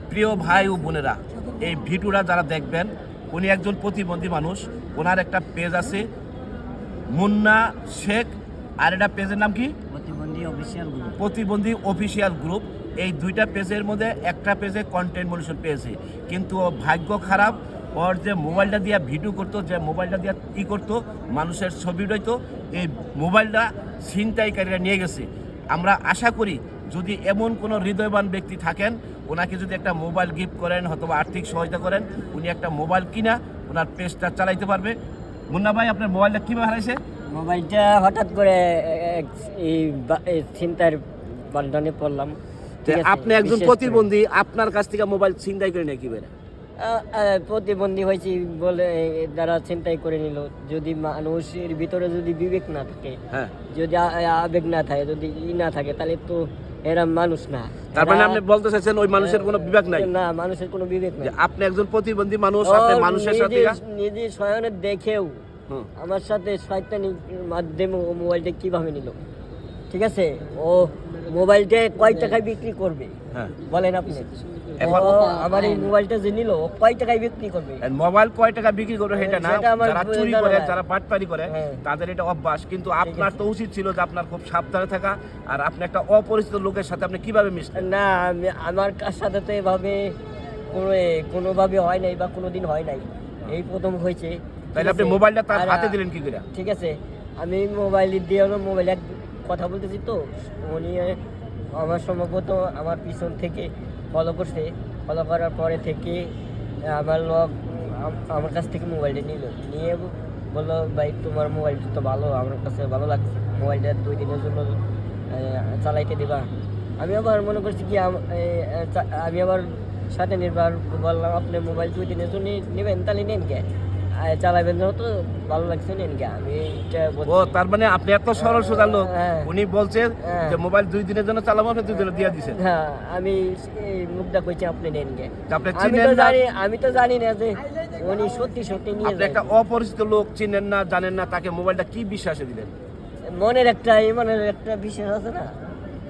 প্রিয় ভাই ও বোনেরা, এই ভিডিওটা যারা দেখবেন, উনি একজন প্রতিবন্ধী মানুষ। ওনার একটা পেজ আছে মুন্না শেখ, আর এটা পেজের নাম কি? প্রতিবন্ধী অফিসিয়াল গ্রুপ। এই দুইটা পেজের মধ্যে একটা পেজে কন্টেন্ট মনিটর পেয়েছে, কিন্তু ওর ভাগ্য খারাপ। ওর যে মোবাইলটা দিয়ে ভিডিও করতো, যে মোবাইলটা দিয়ে করতো মানুষের ছবি উঠাইতো, এই মোবাইলটা ছিনতাইকারীরা নিয়ে গেছে। আমরা আশা করি যদি এমন কোনো হৃদয়বান ব্যক্তি থাকেন, ওনাকে যদি একটা মোবাইল গিফট করেন অথবা আর্থিক সহায়তা করেন, উনি একটা মোবাইল কিনা ওনার পেজটা চালাইতে পারবে। মুন্না ভাই, আপনার মোবাইলটা কীভাবে হারাইছে? মোবাইলটা হঠাৎ করে এই চিন্তার বান্ডনে পড়লাম। আপনি একজন প্রতিবন্ধী, আপনার কাছ থেকে মোবাইল ছিনতাই করে নেয় কিভাবে? প্রতিবন্ধী হয়েছি বলে যারা চিন্তাই করে নিল। যদি মানুষের ভিতরে যদি বিবেক না থাকে, যদি আবেগ না থাকে, যদি না থাকে, তাহলে তো এরা মানুষ না। তার মানে আপনি বলতে চাইছেন ওই মানুষের কোনো বিবেক নাই? না, মানুষের কোনো বিবেক নাই। আপনি একজন প্রতিবন্ধী মানুষ, আপনি মানুষের সাথে নিজে স্বয়নে দেখেও আমার সাথে শয়তানি মাধ্যমে ও মোবাইলটা কিভাবে নিল। ঠিক আছে, ও মোবাইলটা কয় টাকায় বিক্রি করবে বলেন আপনি? আমার এই মোবাইলটা যে নিল কয় টাকায় বিক্রি করবে? মোবাইল কয় টাকা বিক্রি করবে সেটা না, যারা চুরি করে, যারা বাটপারি করে, তাদের এটা অভ্যাস। কিন্তু আপনার তো উচিত ছিল যে আপনার খুব সাবধানে থাকা। আর আপনি একটা অপরিচিত লোকের সাথে আপনি কিভাবে মিশলেন? না, আমার সাথে তো এভাবে কোনোভাবে হয় নাই বা কোনোদিন হয় নাই, এই প্রথম হয়েছে। তাহলে আপনি মোবাইলটা তার হাতে দিলেন কি করে? ঠিক আছে, আমি মোবাইল দিয়ে মোবাইল কথা বলতেছি, তো উনি আমার সম্ভবত আমার পিছন থেকে ফলো করছে। ফলো করার পরে থেকে আমার কাছ থেকে মোবাইলটা নিয়ে বললো, ভাই তোমার মোবাইলটা তো ভালো, আমার কাছে ভালো লাগছে, মোবাইলটা 2 দিনের জন্য চালাইতে দিবা। আমি আবার মনে করছি কি, আমি আবার সাথে নির্ভর বললাম, আপনি মোবাইল 2 দিনের জন্য নেবেন, তাহলে নেন কে, চালাবেন যখন তো ভালো লাগছে নেন কে। আমি তার মানে আপনি এত সরল সোজা লোক, উনি বলছে যে মোবাইল 2 দিনের জন্য চালাবো, আপনি 2 দিনে দিয়ে দিয়েছেন। হ্যাঁ, আমি মুখটা কইছি আপনি নেন কে। আমি তো জানি না যে উনি সত্যি নিয়ে আপনি একটা অপরিচিত লোক, চিনেন না, জানেন না, তাকে মোবাইলটা কি বিশ্বাসে দিলেন? মনের একটা বিশ্বাস আছে না।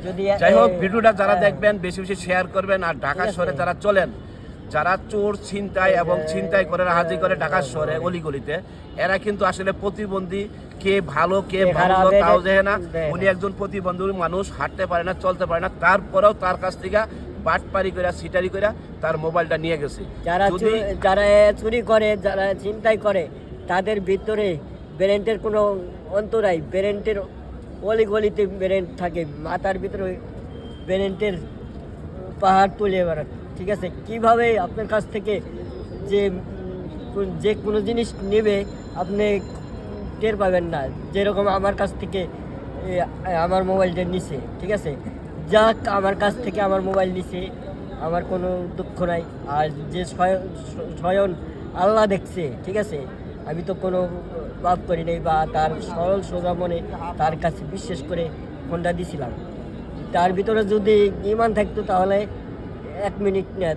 যদি যাই হোক, ভিডিওটা যারা দেখবেন বেশি বেশি শেয়ার করবেন। আর ঢাকা শহরে যারা চলেন, যারা চোর ছিনতাই এবং ছিনতাই করে হাজির করে ঢাকা শহরে অলিগলিতে, এরা কিন্তু আসলে প্রতিবন্ধী। কে ভালো কে ভালো তাও দেখে না। উনি একজন প্রতিবন্ধী মানুষ, হাঁটতে পারে না, চলতে পারে না, তারপরেও তার কাছ থেকে বাটপারি করে, সিটারি করে তার মোবাইলটা নিয়ে গেছে। যারা চুরি করে, যারা ছিনতাই করে, তাদের ভিতরে ব্রেনের কোনো অন্তরাই, ব্রেনের অলিগলিতে ব্রেন থাকে, মাথার ভিতরে ব্রেনের পাহাড় তুলে বেড়ায়। ঠিক আছে, কিভাবে আপনার কাছ থেকে যে কোনো জিনিস নেবে আপনি টের পাবেন না। যেরকম আমার কাছ থেকে আমার মোবাইলটা নিছে, ঠিক আছে, যাক আমার কাছ থেকে আমার মোবাইল নিছে, আমার কোনো দুঃখ নাই। আর যে স্বয়ং আল্লাহ দেখছে, ঠিক আছে, আমি তো কোনো পাপ করি নাই, বা তার সরল সোজা মনে তার কাছে বিশ্বাস করে ফোনটা দিছিলাম। তার ভিতরে যদি ইমান থাকতো তাহলে 1 মিনিট না,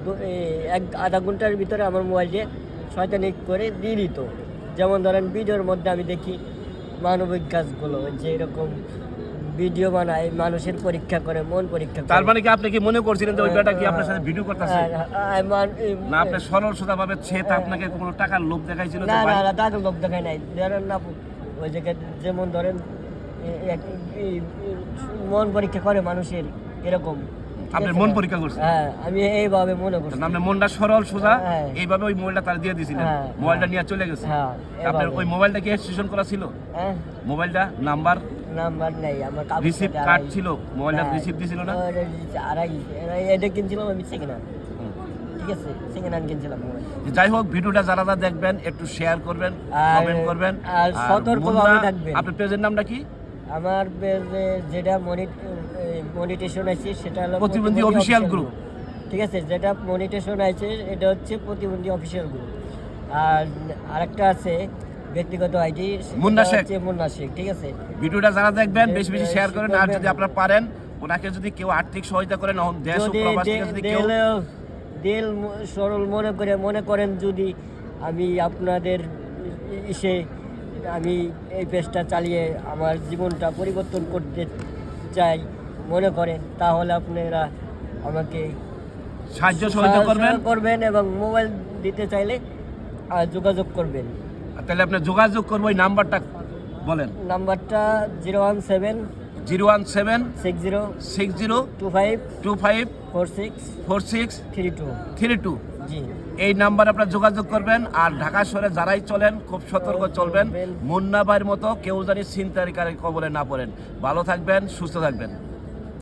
আধা ঘন্টার ভিতরে আমার মোবাইলটা শয়তানি করে দিয়ে দিত। যেমন ধরেন ভিডিওর মধ্যে আমি দেখি মানবিক কাজগুলো, যে এরকম ভিডিও বানায়, মানুষের পরীক্ষা করে, মন পরীক্ষা করে। তার মানে কি আপনি কি মনে করছিলেন যে ওই বেটা কি আপনার সাথে ভিডিও করতেছে? না, আপনি সরল সোজা ভাবে আপনাকে কোনো টাকার লোভ দেখাইছিল? না, টাকার লোভ দেখাই নাই। ধরেন না, ওই জায়গায় যেমন ধরেন মন পরীক্ষা করে মানুষের, এরকম আপনি মন পরীক্ষা করছেন? হ্যাঁ, আমি এইভাবে মনে করছি। আপনি মনটা সরল সোজা এইভাবে ওই মোবাইলটা তার দিয়ে দিয়েছিলেন, মোবাইলটা নিয়ে চলে গেছে। আপনার ওই মোবাইলটা কি রেজিস্ট্রেশন করা ছিল? মোবাইলটা নাম্বার নাই, আমার রিসিপ্ট কার্ড ছিল, মোবাইলটা রিসিপ্ট দিছিল না? এটা কিনছিলাম আমি সেকেন্ড হ্যান্ড, ঠিক আছে, সেকেন্ড হ্যান্ড কিনছিলাম মোবাইল। যাই হোক, ভিডিওটা যারা দেখবেন একটু শেয়ার করবেন, কমেন্ট করবেন, আর সতর্কভাবে থাকবেন। আপনার পেজের নামটা কি? আমার পেজে যেটা মনিটেশন আছে সেটা হলো প্রতিবন্ধী অফিসিয়াল গ্রুপ, ঠিক আছে। যেটা মনিটেশন আছে এটা হচ্ছে প্রতিবন্ধী অফিসিয়াল গ্রুপ। আর আরেকটা আছে ব্যক্তিগত আইডি, মুন্না শেখ, ঠিক আছে। ভিডিওটা যারা দেখবেন বেশি বেশি শেয়ার করেন। আর যদি আপনারা পারেন, ওনাকে যদি কেউ আর্থিক সহায়তা করেন, দেশ ও প্রবাস থেকে যদি কেউ দিল সরল মনে করেন, যদি আমি আপনাদের আমি এই পেজটা চালিয়ে আমার জীবনটা পরিবর্তন করতে চাই মনে করেন, তাহলে আপনারা আমাকে সাহায্য সহযোগিতা করবেন। করবেন এবং মোবাইল দিতে চাইলে যোগাযোগ করবেন। তাহলে আপনি যোগাযোগ করবো, ওই নাম্বারটা বলেন। নাম্বারটা 017 017 60 60 25 25 46 46 32। 32। জি, এই নাম্বারে আপনারা যোগাযোগ করবেন। আর ঢাকা শহরে যারাই চলেন খুব সতর্ক চলবেন, মুন্না ভাইয়ের মতো কেউ জানি ছিনতাইকারীর কবলে না পড়েন। ভালো থাকবেন, সুস্থ থাকবেন।